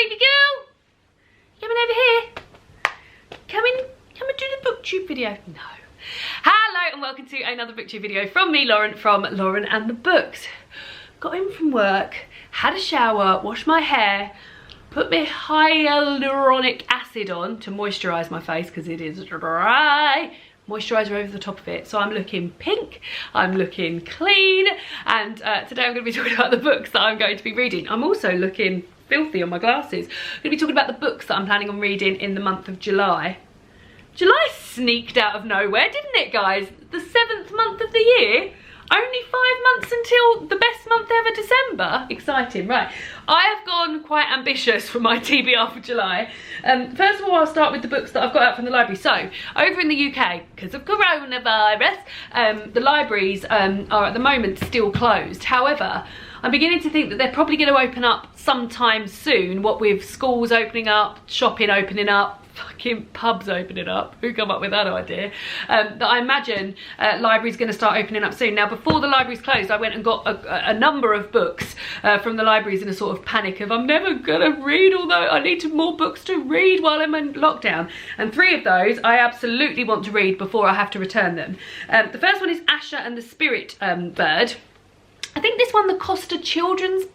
baby girl. Coming over here. Come and do the booktube video. No. Hello and welcome to another booktube video from me, Lauren, from Lauren and the Books. Got in from work, had a shower, washed my hair, put my hyaluronic acid on to moisturise my face because it is dry. Moisturiser over the top of it, so I'm looking pink, I'm looking clean, and today I'm going to be talking about the books that I'm going to be reading. I'm also looking filthy on my glasses. I'm going to be talking about the books that I'm planning on reading in the month of July. July sneaked out of nowhere, didn't it, guys? The 7th month of the year. Only 5 months until the best month ever, December. Exciting, right. I have gone quite ambitious for my TBR for July. First of all, I'll start with the books that I've got out from the library. So, over in the UK, because of coronavirus, the libraries are at the moment still closed. However, I'm beginning to think that they're probably going to open up sometime soon, what with schools opening up, shopping opening up, fucking pubs opening up. Who come up with that idea? That I imagine libraries going to start opening up soon. Now, before the libraries closed, I went and got a number of books from the libraries in a sort of panic of I'm never gonna read, although I need more books to read while I'm in lockdown. And 3 of those I absolutely want to read before I have to return them. The first one is Asha and the Spirit Bird. I think this won the Costa Children's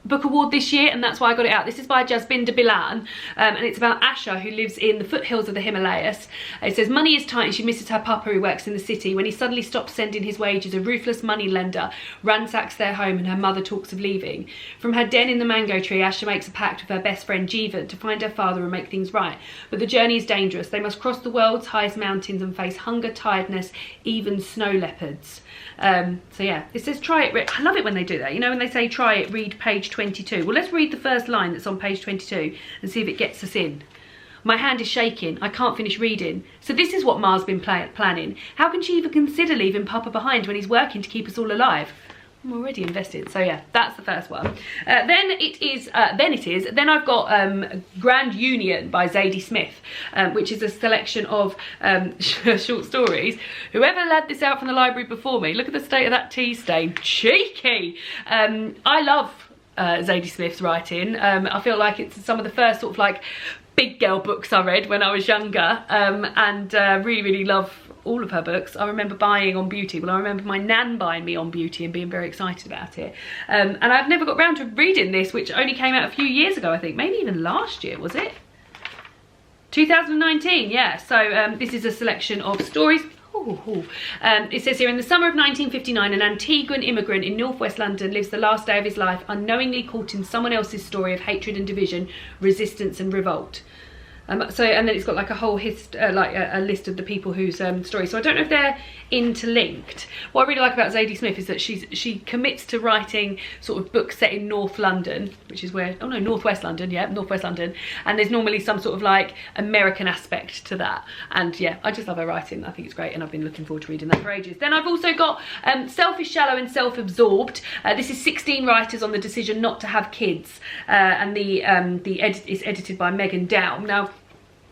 book award this year, and that's why I got it out. This is by Jasbinder Bilan, and it's about Asha, who lives in the foothills of the Himalayas. It says money is tight and she misses her papa who works in the city. When he suddenly stops sending his wages, a ruthless money lender ransacks their home and her mother talks of leaving. From her den in the mango tree, Asha makes a pact with her best friend Jeevan to find her father and make things right. But the journey is dangerous. They must cross the world's highest mountains and face hunger, tiredness, even snow leopards. So yeah, it says try it. I love it when they do that. You know, when they say try it, read page 22. Well, let's read the first line that's on page 22 and see if it gets us in. My hand is shaking. I can't finish reading. So this is what Ma's been planning. How can she even consider leaving Papa behind when he's working to keep us all alive? I'm already invested. So yeah, that's the first one. Then I've got Grand Union by Zadie Smith, which is a selection of short stories. Whoever had this out from the library before me, look at the state of that tea stain. Cheeky. I love Zadie Smith's writing. I feel like it's some of the first sort of like big girl books I read when I was younger, and really love all of her books. I remember buying On Beauty. Well, I remember my nan buying me On Beauty and being very excited about it. And I've never got round to reading this, which only came out a few years ago, I think. Maybe even last year, was it? 2019, yeah. So this is a selection of stories. It says here, in the summer of 1959, an Antiguan immigrant in northwest London lives the last day of his life unknowingly caught in someone else's story of hatred and division, resistance and revolt. And then it's got like a whole a list of the people whose stories. So I don't know if they're interlinked. What I really like about Zadie Smith is that she commits to writing sort of books set in North London, which is where, oh no, Northwest London, yeah, Northwest London. And there's normally some sort of like American aspect to that. And yeah, I just love her writing. I think it's great, and I've been looking forward to reading that for ages. Then I've also got Selfish, Shallow and Self-Absorbed. This is 16 writers on the decision not to have kids, and it's edited by Megan Down. Now,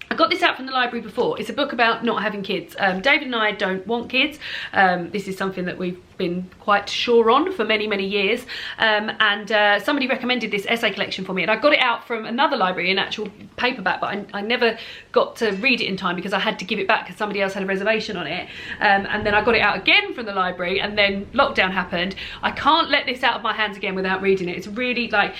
I got this out from the library before. It's a book about not having kids. David and I don't want kids. This is something that we've been quite sure on for many years. And somebody recommended this essay collection for me, and I got it out from another library in actual paperback, but I never got to read it in time because I had to give it back because somebody else had a reservation on it. And then I got it out again from the library, and then lockdown happened. I can't let this out of my hands again without reading it. It's really like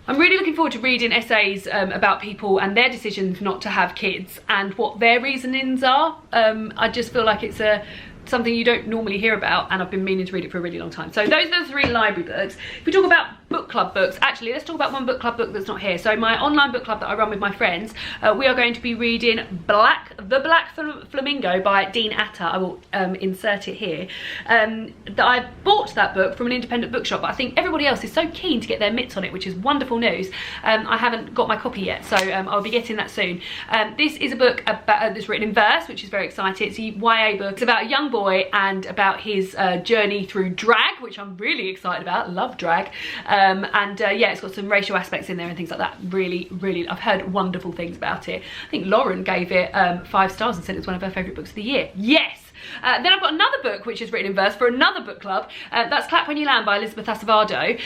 I'm really looking forward to reading essays about people and their decisions not to have kids and what their reasonings are. I just feel like it's something you don't normally hear about, and I've been meaning to read it for a really long time. So those are the 3 library books. If we talk about book club books, actually let's talk about one book club book that's not here. So my online book club that I run with my friends, we are going to be reading The Black Flamingo by Dean Atta. I will insert it here. I bought that book from an independent bookshop, but I think everybody else is so keen to get their mitts on it, which is wonderful news. I haven't got my copy yet, so I'll be getting that soon. This is a book that's written in verse, which is very exciting. It's a YA book. It's about a young boy and about his journey through drag, which I'm really excited about. Love drag. Yeah, it's got some racial aspects in there and things like that. Really, I've heard wonderful things about it. I think Lauren gave it 5 stars and said it's one of her favourite books of the year. Yes! Then I've got another book which is written in verse for another book club. That's Clap When You Land by Elizabeth Acevedo.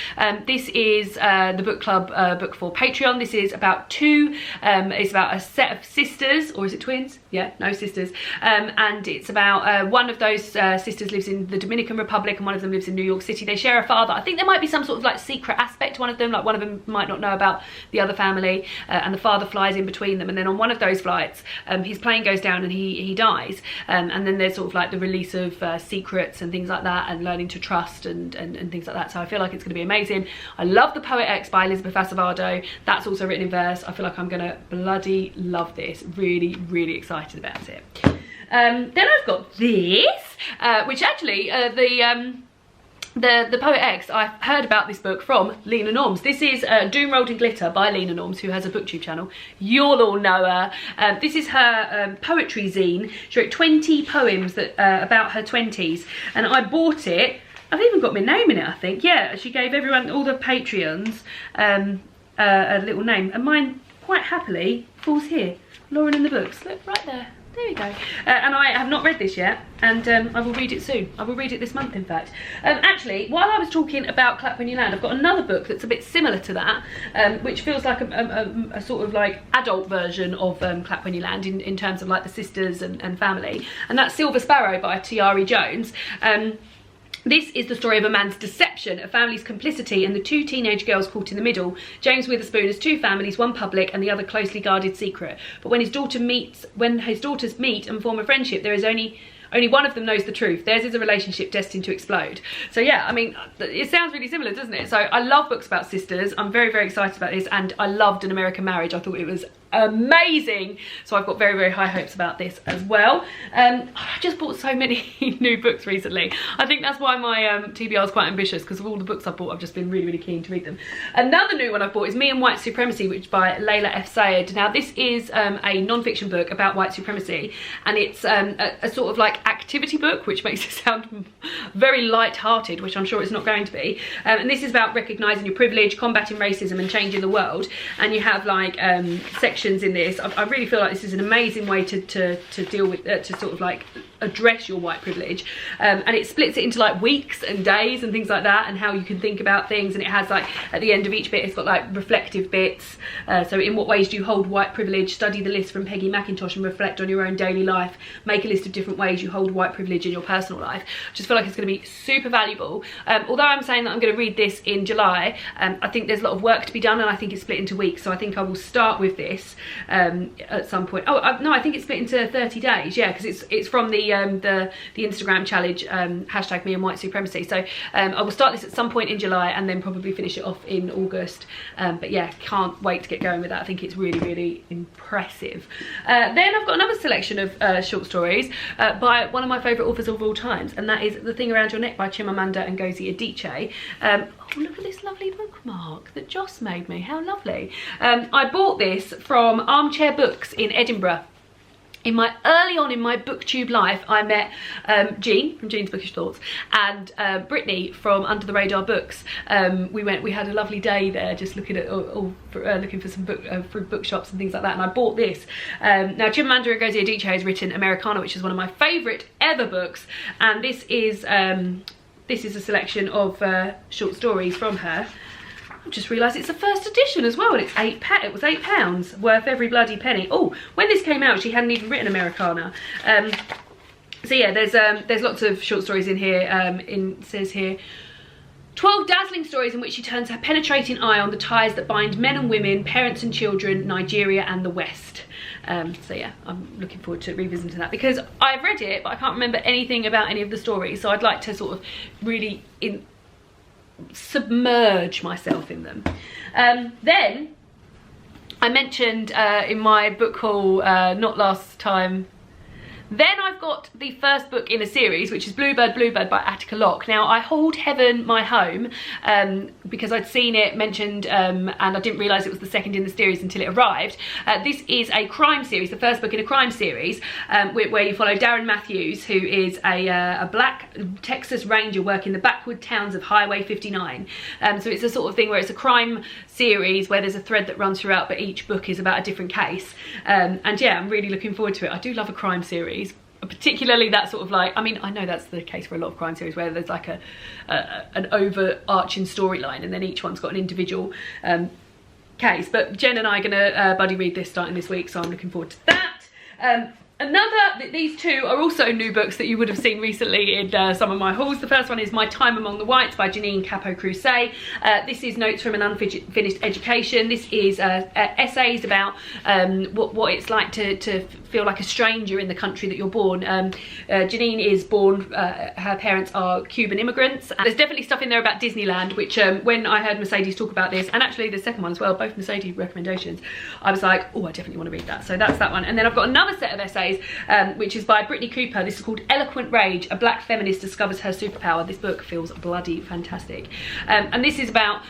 This is the book club book for Patreon. This is about it's about a set of sisters, or is it twins? Yeah, no, sisters. And it's about one of those sisters lives in the Dominican Republic and one of them lives in New York City. They share a father. I think there might be some sort of like secret aspect to one of them, like one of them might not know about the other family, and the father flies in between them, and then on one of those flights his plane goes down and he dies, and then there's sort of like the release of secrets and things like that, and learning to trust and things like that. So I feel like it's going to be amazing. I love The Poet X by Elizabeth Acevedo. That's also written in verse. I feel like I'm gonna bloody love this. Really, really excited about it. Then I've got this, which actually the Poet X, I've heard about this book from Lena Norms. This is Doom Rolled in Glitter by Lena Norms, who has a booktube channel. You'll all know her. This is her poetry zine. She wrote 20 poems that about her 20s, and I bought it. I've even got my name in it, I think. Yeah, she gave everyone, all the Patreons, a little name, and mine quite happily falls here. Lauren in the Books. Look, right there. There we go. And I have not read this yet, and I will read it soon. I will read it this month, in fact. Actually, while I was talking about Clap When You Land, I've got another book that's a bit similar to that, which feels like a sort of like adult version of Clap When You Land in terms of like the sisters and family, and that's Silver Sparrow by T.R.E. Jones. This is the story of a man's deception, a family's complicity, and the two teenage girls caught in the middle. James Witherspoon has two families, one public and the other closely guarded secret. But when his daughters meet and form a friendship, there is only one of them knows the truth. Theirs is a relationship destined to explode. So yeah, I mean, it sounds really similar, doesn't it? So I love books about sisters. I'm very, very excited about this, and I loved An American Marriage. I thought it was amazing, so I've got very, very high hopes about this as well. I just bought so many new books recently. I think that's why my TBR is quite ambitious, because of all the books I've bought. I've just been really, really keen to read them. Another new one I've bought is Me and White Supremacy, which by Layla F. Sayed. Now this is a non-fiction book about white supremacy, and it's a sort of like activity book, which makes it sound very light-hearted, which I'm sure it's not going to be. And this is about recognising your privilege, combating racism and changing the world. And you have like sections in this. I really feel like this is an amazing way to deal with, to sort of like address your white privilege, and it splits it into like weeks and days and things like that, and how you can think about things. And it has like at the end of each bit it's got like reflective bits, so in what ways do you hold white privilege, study the list from Peggy McIntosh and reflect on your own daily life, make a list of different ways you hold white privilege in your personal life. I just feel like it's going to be super valuable. Although I'm saying that I'm going to read this in July, I think there's a lot of work to be done, and I think it's split into weeks, so I think I will start with this at some point. No, I think it's split into 30 days, yeah, because it's from the Instagram challenge, hashtag Me and White Supremacy. So I will start this at some point in July and then probably finish it off in August. But yeah, can't wait to get going with that. I think it's really, really impressive. Then I've got another selection of short stories by one of my favourite authors of all times, and that is The Thing Around Your Neck by Chimamanda Ngozi Adichie. Oh, look at this lovely bookmark that Joss made me. How lovely. I bought this from Armchair Books in Edinburgh. Early on in my booktube life, I met Jean from Jean's Bookish Thoughts and Brittany from Under the Radar Books. We had a lovely day there, just looking at looking for some bookshops and things like that, and I bought this. Now Chimamanda Ngozi Adichie has written Americana, which is one of my favourite ever books, and this is a selection of short stories from her. I've just realised it's the first edition as well, and it's it was £8, worth every bloody penny. Oh, when this came out, she hadn't even written Americana. So yeah, there's lots of short stories in here. It says here, 12 dazzling stories in which she turns her penetrating eye on the ties that bind men and women, parents and children, Nigeria and the West. So yeah, I'm looking forward to revisiting that, because I've read it, but I can't remember anything about any of the stories, so I'd like to sort of really submerge myself in them. Then I mentioned in my book haul not last time, then I've got the first book in a series, which is Bluebird, Bluebird by Attica Locke. Now I hold Heaven my home because I'd seen it mentioned and I didn't realise it was the second in the series until it arrived. This is a crime series, the first book in a crime series, where you follow Darren Matthews, who is a black Texas Ranger working the backward towns of Highway 59. So it's a sort of thing where it's a crime series where there's a thread that runs throughout, but each book is about a different case. And yeah, I'm really looking forward to it. I do love a crime series. particularly that sort of like, I mean, I know that's the case for a lot of crime series where there's like an overarching storyline and then each one's got an individual case. But Jen and I are gonna buddy read this starting this week, so I'm looking forward to that. These two are also new books that you would have seen recently in some of my hauls. The first one is My Time Among the Whites by Janine Capo-Crusay. This is Notes from an Unfinished Education. This is essays about what it's like to feel like a stranger in the country that you're born. Janine is born, her parents are Cuban immigrants. And there's definitely stuff in there about Disneyland, which when I heard Mercedes talk about this, and actually the second one as well, both Mercedes recommendations, I was like, oh, I definitely want to read that. So that's that one. And then I've got another set of essays which is by Brittany Cooper. This is called Eloquent Rage, a black feminist discovers her superpower. This book feels bloody fantastic. And this is about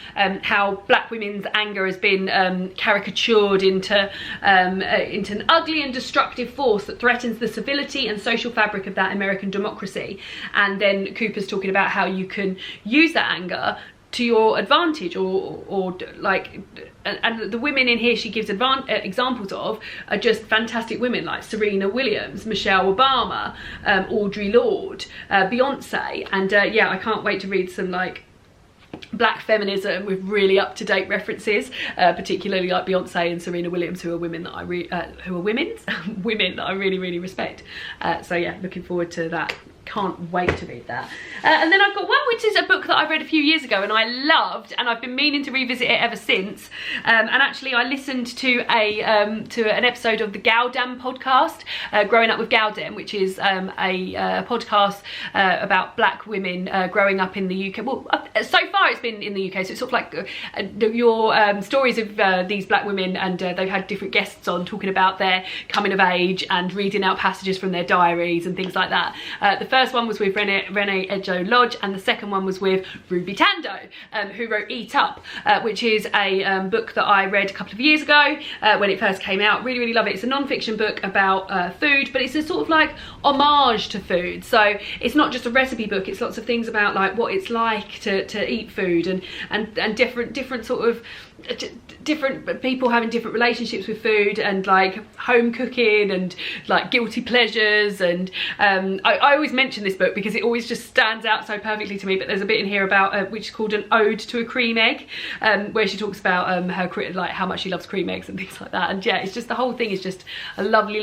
how black women's anger has been caricatured into an ugly and destructive force that threatens the civility and social fabric of that American democracy. And then Cooper's talking about how you can use that anger to your advantage, or like, and the women in here she gives examples of are just fantastic women like Serena Williams, Michelle Obama, Audre Lorde, Beyonce, and yeah, I can't wait to read some like black feminism with really up-to-date references, particularly like Beyonce and Serena Williams, who are women that I women that I really respect. So yeah, looking forward to that. Can't wait to read that. And then I've got one which is a book that I read a few years ago and I loved, and I've been meaning to revisit it ever since. And actually I listened to an episode of the Gowdam podcast, Growing Up with Gowdam, which is a podcast about black women growing up in the UK. Well, so far it's been in the UK, so it's sort of like your stories of these black women, and they've had different guests on talking about their coming of age and reading out passages from their diaries and things like that. The first one was with Renee Ejo Lodge, and the second one was with Ruby Tando, who wrote Eat Up, which is a book that I read a couple of years ago when it first came out. Really love it. It's a non-fiction book about food, but it's a sort of like homage to food. So it's not just a recipe book, it's lots of things about like what it's like to eat food, and different sort of different people having different relationships with food, and like home cooking and like guilty pleasures. And I always mention this book because it always just stands out so perfectly to me, but there's a bit in here about which is called An Ode to a Cream Egg, where she talks about her like how much she loves cream eggs and things like that. And yeah, it's just, the whole thing is just a lovely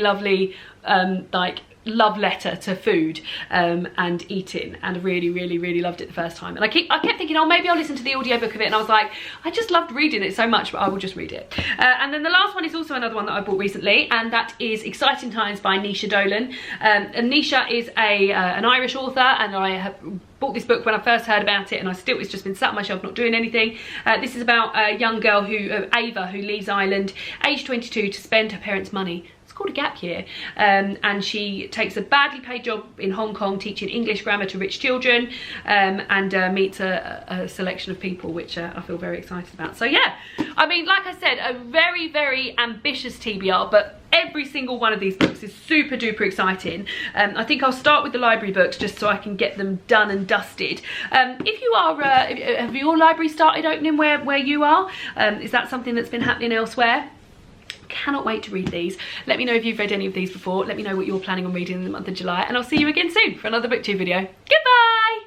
like love letter to food and eating, and really loved it the first time. And I kept thinking, oh, maybe I'll listen to the audiobook of it, and I was like, I just loved reading it so much, but I will just read it. And then the last one is also another one that I bought recently, and that is Exciting Times by Nisha Dolan. And Nisha is an Irish author, and I have bought this book when I first heard about it, and it's just been sat on my shelf not doing anything. This is about a young girl Ava, who leaves Ireland age 22 to spend her parents' money. Called a gap year, and she takes a badly paid job in Hong Kong teaching English grammar to rich children, and meets a selection of people, which I feel very excited about. So yeah, I mean, like I said, a very ambitious TBR, but every single one of these books is super duper exciting. I think I'll start with the library books just so I can get them done and dusted. If you are, have your library started opening where you are? Is that something that's been happening elsewhere? Cannot wait to read these. Let me know if you've read any of these before. Let me know what you're planning on reading in the month of July, and I'll see you again soon for another BookTube video. Goodbye!